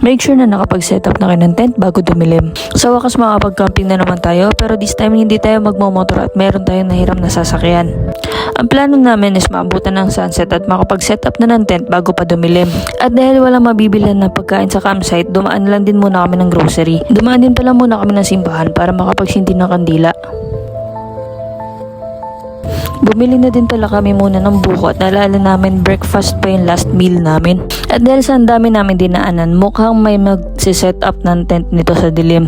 Make sure na nakapag-set up na kayo ng tent bago dumilim. Sa wakas makapag-camping na naman tayo, pero this time hindi tayo magmamotor at meron tayong nahiram na sasakyan. Ang plano namin is maabutan ng sunset at makapag-set up na ng tent bago pa dumilim. At dahil walang mabibilan na pagkain sa campsite, dumaan lang din muna kami ng grocery. Dumaan din pala muna kami ng simbahan para makapagsindi ng kandila. Bumili na din pala kami muna ng buko at naalala namin breakfast pa yung last meal namin. At dahil sa ang dami namin dinaanan, mukhang may mag-set up ng tent nito sa dilim.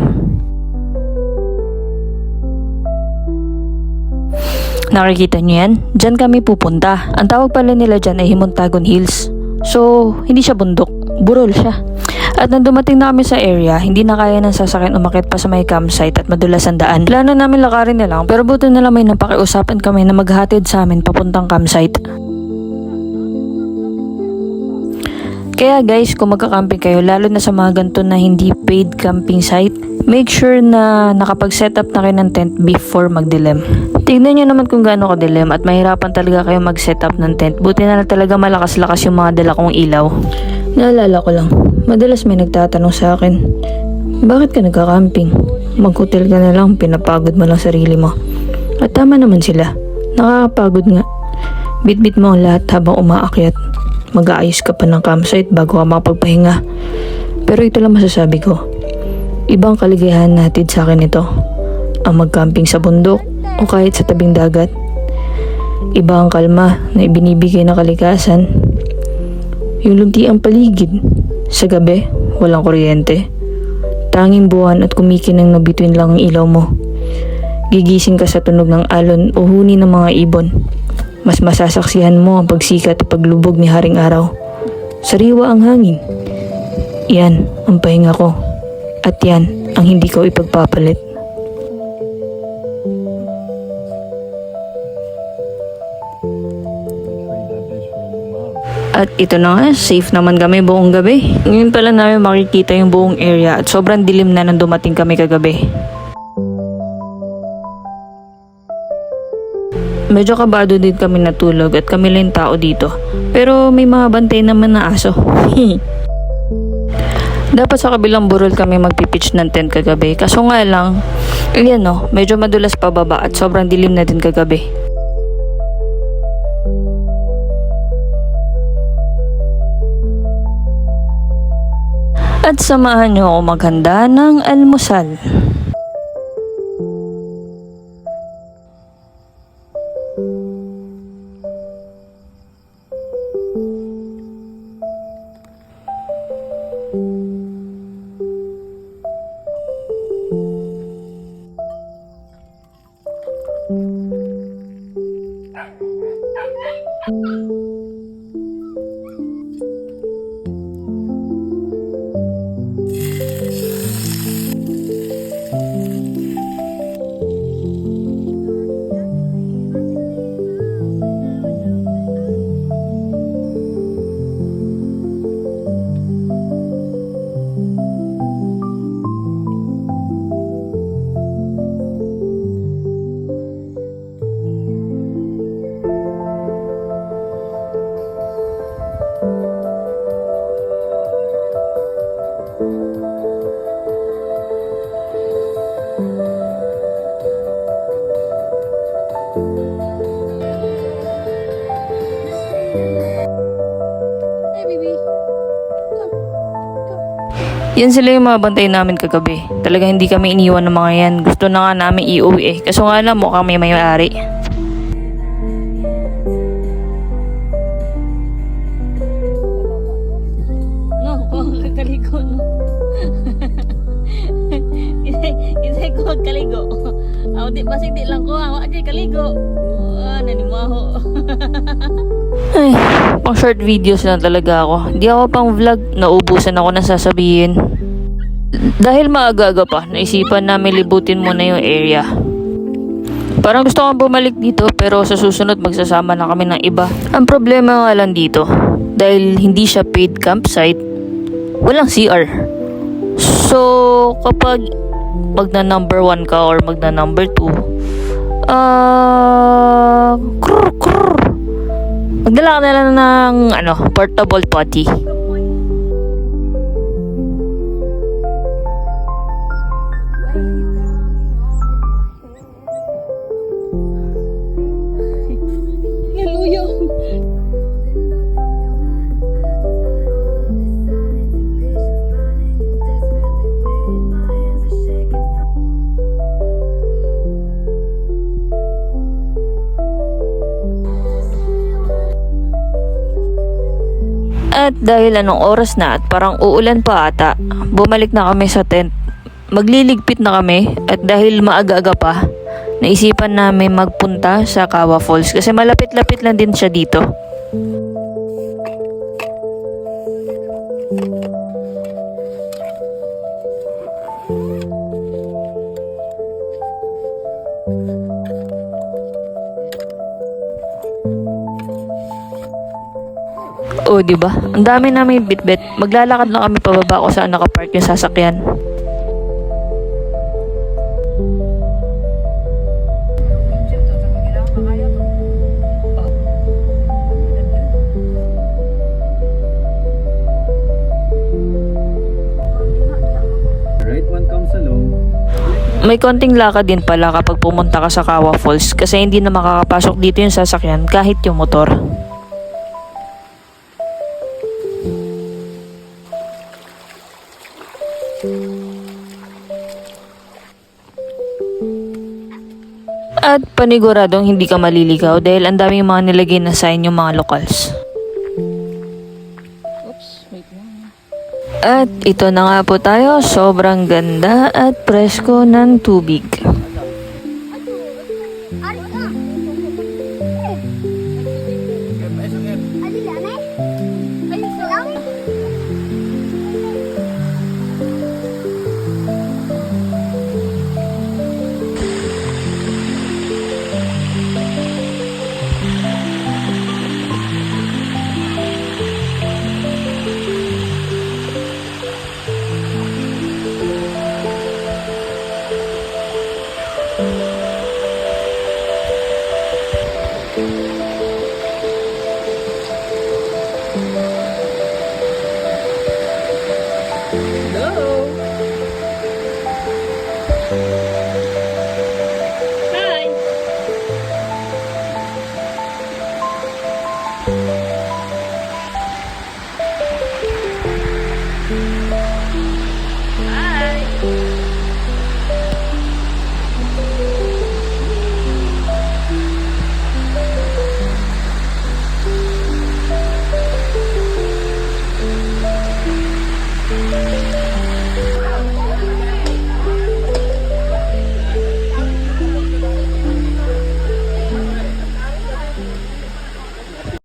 Nakikita nyo yan? Diyan kami pupunta. Ang tawag pala nila dyan ay Himuntagon Hills. So, hindi siya bundok. Burol siya. At nang dumating na kami sa area, hindi na kaya ng sasakyan umakyat pa sa may campsite at madulas ang daan. Plano namin lakarin na lang, pero buti na lang may napakiusapan kami na maghatid sa amin papuntang campsite. Kaya guys, kung magka-camping kayo, lalo na sa mga ganito na hindi paid camping site, make sure na nakapag-set up na kayo ng tent before magdilim. Tignan nyo naman kung gaano kadilim at mahirapan talaga kayo mag-set up ng tent. Buti na lang talaga malakas-lakas yung mga dala kong ilaw. Naalala ko lang, madalas may nagtatanong sa akin, bakit ka nagka-camping? Mag-hotel ka na lang, pinapagod mo lang sarili mo. At tama naman sila, nakakapagod nga. Bit-bit mo ang lahat habang umaakyat. Mag-aayos ka pa ng campsite bago ka makapagpahinga. Pero ito lang masasabi ko, ibang kaligayahan natin sa akin ito. Ang mag-camping sa bundok o kahit sa tabing dagat. Iba ang kalma na ibinibigay ng kalikasan. Yung lunti ang paligid. Sa gabi, walang kuryente. Tanging buwan at kumikinang na bituin lang ang ilaw mo. Gigising ka sa tunog ng alon o huni ng mga ibon. Mas masasaksihan mo ang pagsikat at paglubog ni Haring Araw. Sariwa ang hangin. Yan ang pahinga ko. At yan ang hindi ko ipagpapalit. At ito na nga, safe naman kami buong gabi. Ngayon pala namin makikita yung buong area at sobrang dilim na nang dumating kami kagabi. Medyo kabado din kami natulog at kami lang tao dito. Pero may mga bantay naman na aso. Dapat sa kabilang burol kami magpipitch ng tent kagabi. Kaso nga lang, ayan no, medyo madulas pababa at sobrang dilim na din kagabi. At samahan nyo ako maghanda ng almusal. Yan sila yung mga bantay namin kagabi. Talaga hindi kami iniwan ng mga yan. Gusto na nga namin iuwi eh. Kaso nga lang mukhang may may-ari. No, kung kaligo no. Isay ko kaligo. Aw di basig di lang ko, awa di kaligo. Nanimaho. Ay, pang short videos lang talaga ako. Hindi ako pang vlog, naubusan ako na sasabihin. Dahil maaga-aga pa, naisipan namin libutin muna yung area. Parang gusto kong bumalik dito pero sa susunod magsasama na kami ng iba. Ang problema nga lang dito, dahil hindi siya paid campsite, walang CR. So, kapag magna number 1 ka or magna number 2, magdala ka na lang ng portable potty. At dahil anong oras na at parang uulan pa ata, bumalik na kami sa tent. Magliligpit na kami at dahil maaga-aga pa, naisipan namin magpunta sa Kawa Falls kasi malapit-lapit lang din siya dito. Oh, di ba? Ang dami namin bitbit. Maglalakad lang kami pababa kung saan nakapark yung sasakyan. Right one comes along. May konting lakad din pala kapag pumunta ka sa Kawa Falls kasi hindi na makakapasok dito yung sasakyan kahit yung motor. At paniguradong hindi ka maliligaw dahil ang daming mga nilagay na sign yung mga locals. At ito na nga po tayo, sobrang ganda at presko ng tubig.